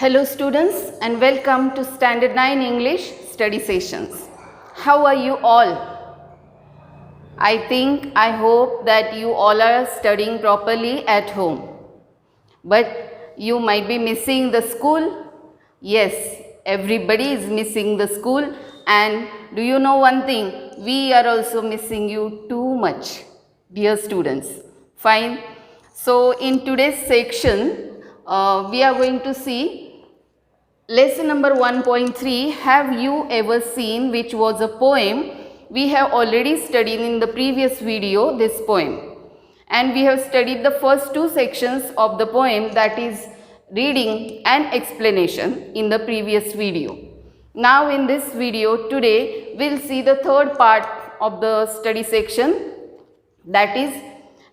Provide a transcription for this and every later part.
Hello students and welcome to Standard 9 English study sessions. How are you all? I hope that you all are studying properly at home. But you might be missing the school. Yes, everybody is missing the school, and do you know one thing? We are also missing you too much, dear students. Fine. So in today's section, we are going to see lesson number 1.3, have you ever seen, which was a poem. We have already studied in the previous video this poem, and we have studied the first two sections of the poem, that is reading and explanation, in the previous video. Now in this video today we'll see the third part of the study section, that is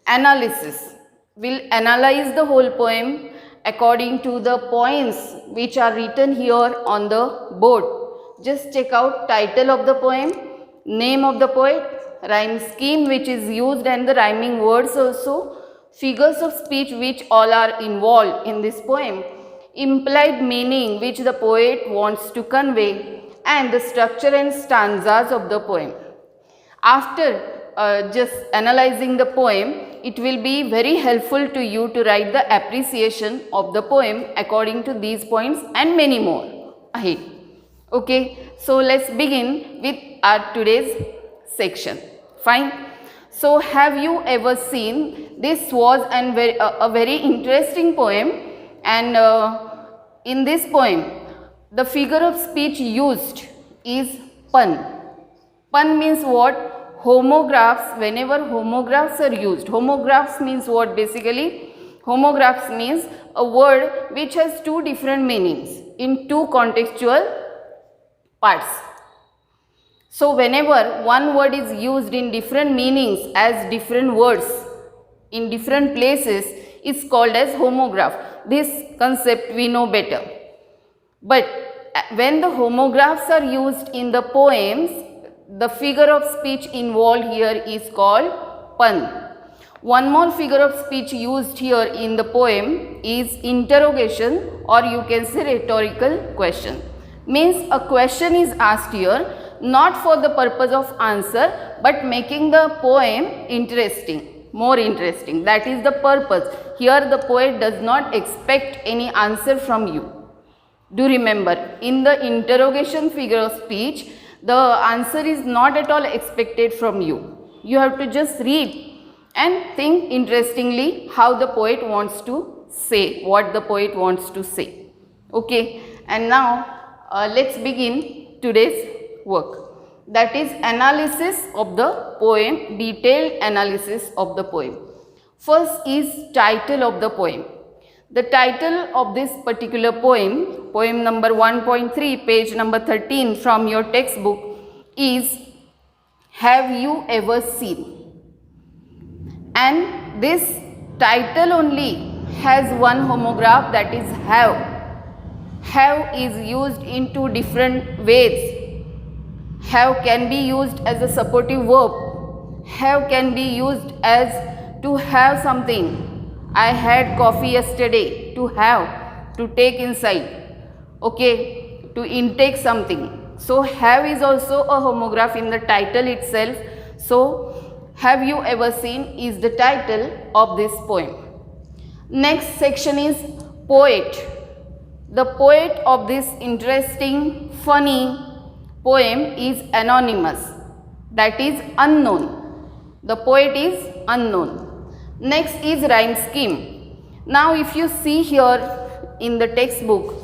analysis. We'll analyze the whole poem according to the points which are written here on the board. Just check out title of the poem, name of the poet, rhyme scheme which is used, and the rhyming words also, figures of speech which all are involved in this poem, implied meaning which the poet wants to convey, and the structure and stanzas of the poem. After just analyzing the poem, it will be very helpful to you to write the appreciation of the poem according to these points and many more ahead. Okay, so let's begin with our today's section. Fine. So have you ever seen, this was a very interesting poem, and in this poem the figure of speech used is pun. Pun means what? Homographs. Whenever homographs are used, homographs means what basically? Homographs means a word which has two different meanings in two contextual parts. So whenever one word is used in different meanings as different words in different places, is called as homograph. This concept we know better. But when the homographs are used in the poems, the figure of speech involved here is called pun. One more figure of speech used here in the poem is interrogation, or you can say rhetorical question. Means a question is asked here not for the purpose of answer, but making the poem interesting, more interesting. That is the purpose. Here the poet does not expect any answer from you. Do remember, in the interrogation figure of speech, the answer is not at all expected from you. You have to just read and think interestingly how the poet wants to say, what the poet wants to say. Okay, and now let's begin today's work. That is analysis of the poem, detailed analysis of the poem. First is title of the poem. The title of this particular poem, poem number 1.3, page number 13 from your textbook, is Have You Ever Seen? And this title only has one homograph, that is have. Have is used in two different ways. Have can be used as a supportive verb. Have can be used as to have something. I had coffee yesterday. To have, to take inside. Okay, to intake something. So have is also a homograph in the title itself. So have you ever seen is the title of this poem. Next section is poet. The poet of this interesting, funny poem is anonymous. That is unknown. The poet is unknown. Next is rhyme scheme. Now if you see here in the textbook,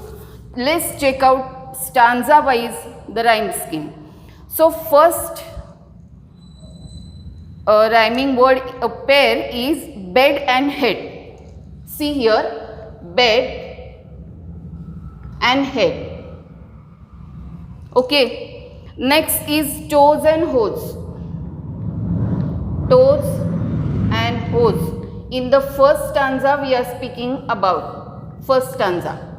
let's check out stanza wise the rhyme scheme. So first rhyming word pair is bed and head. See here, bed and head. Okay. Next is toes and hose. Toes and hose. In the first stanza we are speaking about. First stanza.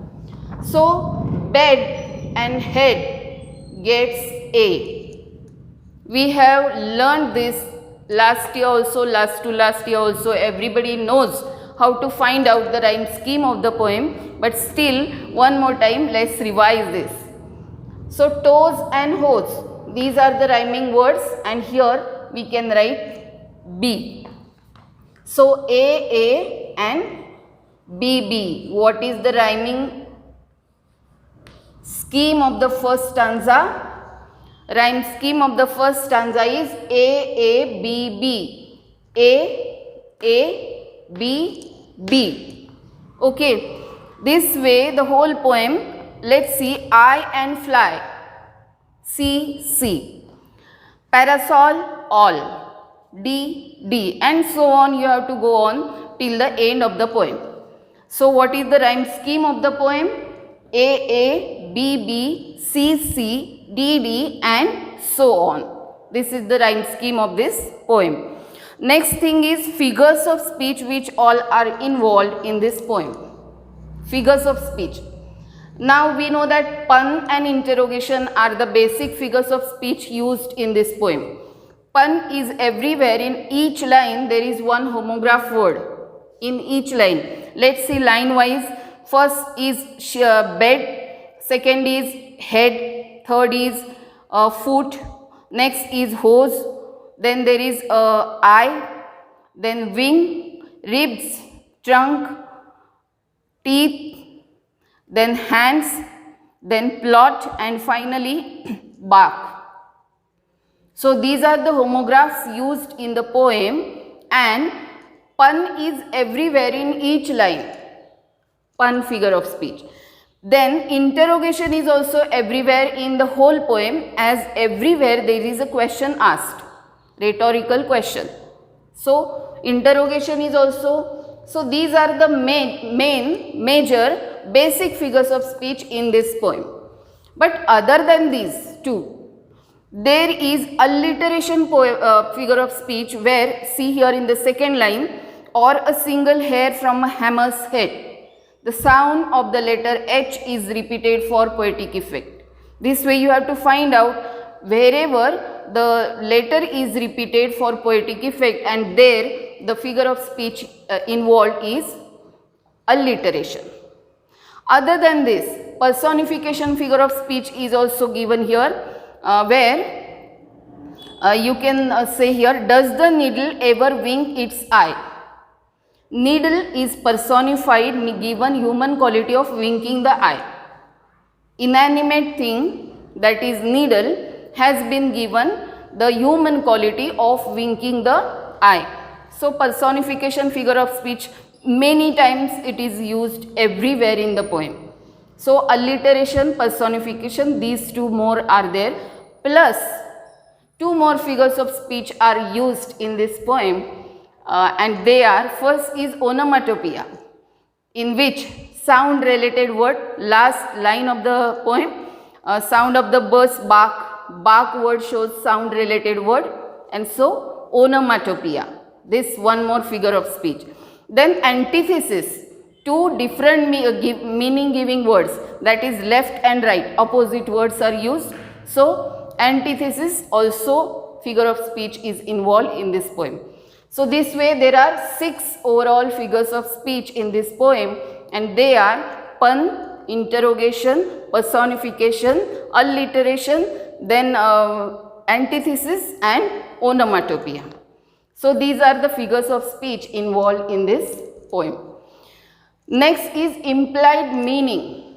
So bed and head gets A. We have learned this last year also, last year also. Everybody knows how to find out the rhyme scheme of the poem, but still one more time let's revise this. So toes and hose, these are the rhyming words, and here we can write B. So A and B. What is the rhyming scheme of the first stanza? Rhyme scheme of the first stanza is A, B. Okay, this way the whole poem. Let's see. I and fly, C. Parasol, all, D, and so on. You have to go on till the end of the poem. So what is the rhyme scheme of the poem? A, B, C, D, and so on. This is the rhyme scheme of this poem. Next thing is figures of speech, which all are involved in this poem. Figures of speech. Now we know that pun and interrogation are the basic figures of speech used in this poem. Pun is everywhere. In each line there is one homograph word in each line. Let's see line wise. First is bed, second is head, third is foot, next is hose, then there is eye, then wing, ribs, trunk, teeth, then hands, then plot, and finally bark. So these are the homographs used in the poem, and pun is everywhere in each line. Pun, figure of speech. Then interrogation is also everywhere in the whole poem, as everywhere there is a question asked, rhetorical question. So interrogation is also, so these are the major basic figures of speech in this poem. But other than these two, there is alliteration figure of speech, where, see here in the second line, or a single hair from a hammer's head. The sound of the letter H is repeated for poetic effect. This way you have to find out wherever the letter is repeated for poetic effect, and there the figure of speech involved is alliteration. Other than this, personification figure of speech is also given here, where you can say here, does the needle ever wink its eye? Needle is personified, given human quality of winking the eye. Inanimate thing, that is needle, has been given the human quality of winking the eye. So personification figure of speech, many times it is used everywhere in the poem. So alliteration, personification, these two more are there, plus two more figures of speech are used in this poem. And they are, first is onomatopoeia, in which sound related word, last line of the poem, sound of the bird's bark word shows sound related word, and so onomatopoeia, this one more figure of speech. Then antithesis, two different meaning giving words, that is left and right, opposite words are used. So antithesis also figure of speech is involved in this poem. So this way there are 6 overall figures of speech in this poem, and they are pun, interrogation, personification, alliteration, then antithesis and onomatopoeia. So these are the figures of speech involved in this poem. Next is implied meaning.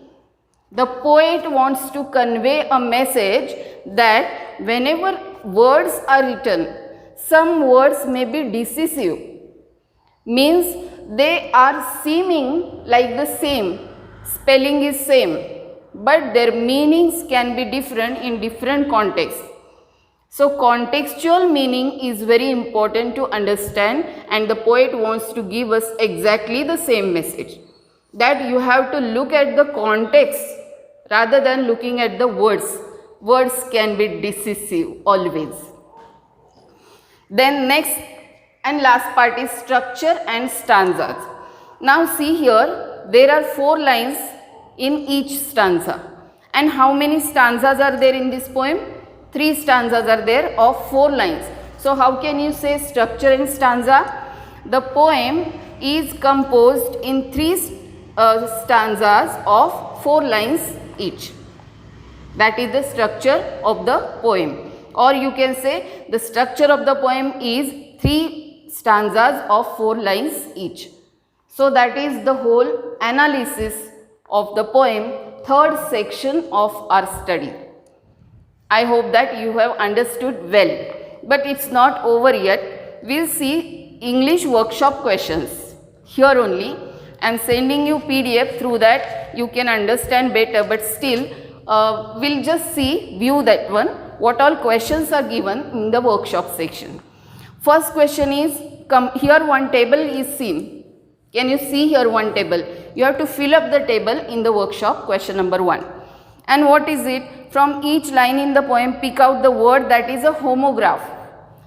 The poet wants to convey a message that whenever words are written, some words may be decisive, means they are seeming like the same, spelling is same, but their meanings can be different in different contexts. So contextual meaning is very important to understand, and the poet wants to give us exactly the same message, that you have to look at the context rather than looking at the words. Words can be decisive always. Then next and last part is structure and stanzas. Now see here, there are 4 lines in each stanza. And how many stanzas are there in this poem? 3 stanzas are there of 4 lines. So how can you say structure and stanza? The poem is composed in three stanzas of 4 lines each. That is the structure of the poem, or you can say the structure of the poem is 3 stanzas of 4 lines each. So that is the whole analysis of the poem, third section of our study. I hope that you have understood well, but it's not over yet. We'll see English workshop questions here only. I'm sending you PDF, through that you can understand better, but still we'll just view that one, what all questions are given in the workshop section. First question is, here one table is seen. Can you see here one table? You have to fill up the table in the workshop, question number 1. And what is it? From each line in the poem, pick out the word that is a homograph.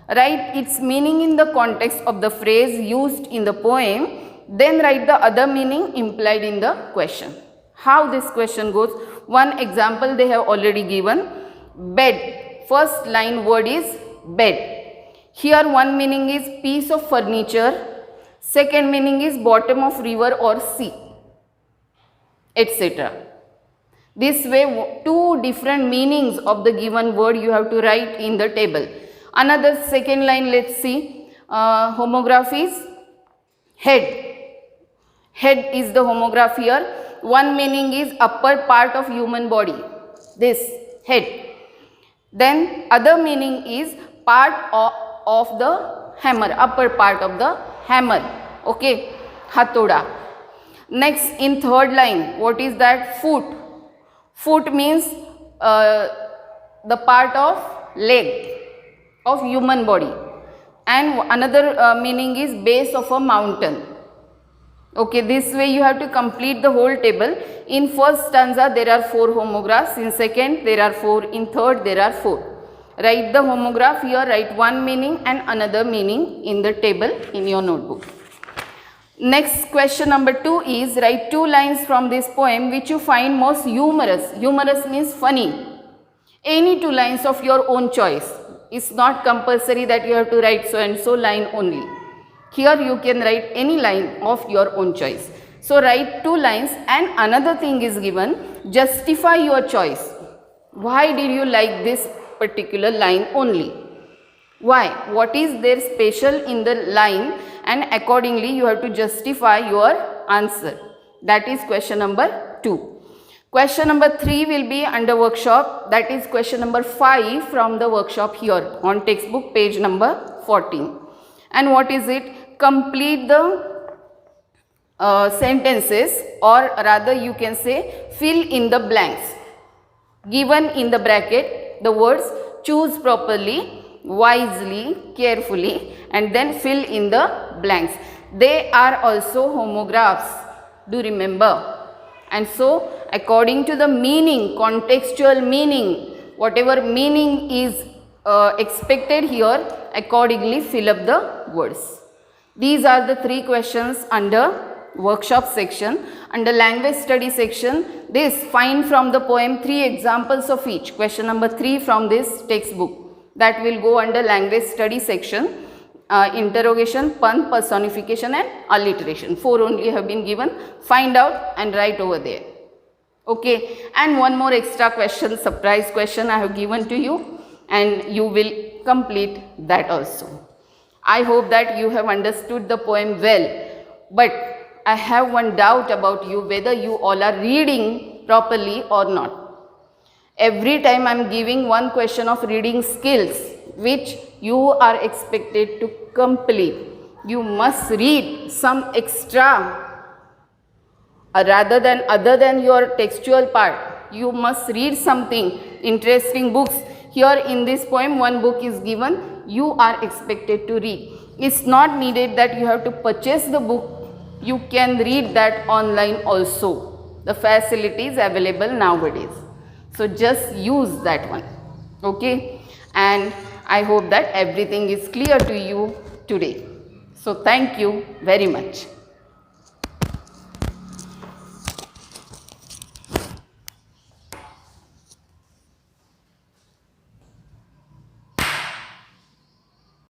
Write its meaning in the context of the phrase used in the poem. Then write the other meaning implied in the question. How this question goes? One example they have already given. Bed. First line word is bed. Here one meaning is piece of furniture. Second meaning is bottom of river or sea, etc. This way 2 different meanings of the given word you have to write in the table. Another second line, let's see. Homograph is head. Head is the homograph here. One meaning is upper part of human body, this head. Then other meaning is part of the hammer, upper part of the hammer, okay, hatoda. Next, in third line, what is that? Foot. Foot means the part of leg of human body, and another meaning is base of a mountain. Okay, this way you have to complete the whole table. In first stanza there are 4 homographs, in second there are 4, in third there are 4. Write the homograph here, write one meaning and another meaning in the table in your notebook. Next, question number 2 is, write 2 lines from this poem which you find most humorous. Humorous means funny. Any 2 lines of your own choice. It's not compulsory that you have to write so and so line only. Here you can write any line of your own choice. So write 2 lines, and another thing is given, justify your choice. Why did you like this particular line only? Why? What is there special in the line, and accordingly you have to justify your answer. That is question number 2. Question number 3 will be under workshop, that is question number 5 from the workshop here on textbook page number 14. And what is it? Complete the sentences, or rather you can say fill in the blanks. Given in the bracket the words choose properly, wisely, carefully, and then fill in the blanks. They are also homographs, do remember. And so according to the meaning, contextual meaning, whatever meaning is expected here, accordingly fill up the words. These are the 3 questions under workshop section. Under language study section, this find from the poem 3 examples of each. Question number 3 from this textbook. That will go under language study section. Interrogation, pun, personification and alliteration. 4 only have been given. Find out and write over there. Okay. And one more extra question, surprise question I have given to you, and you will complete that also. I hope that you have understood the poem well, but I have one doubt about you, whether you all are reading properly or not. Every time I am giving one question of reading skills which you are expected to complete. You must read some extra, other than your textual part. You must read something, interesting books. Here in this poem, one book is given, you are expected to read. It's not needed that you have to purchase the book. You can read that online also. The facility is available nowadays. So just use that one. Okay. And I hope that everything is clear to you today. So thank you very much.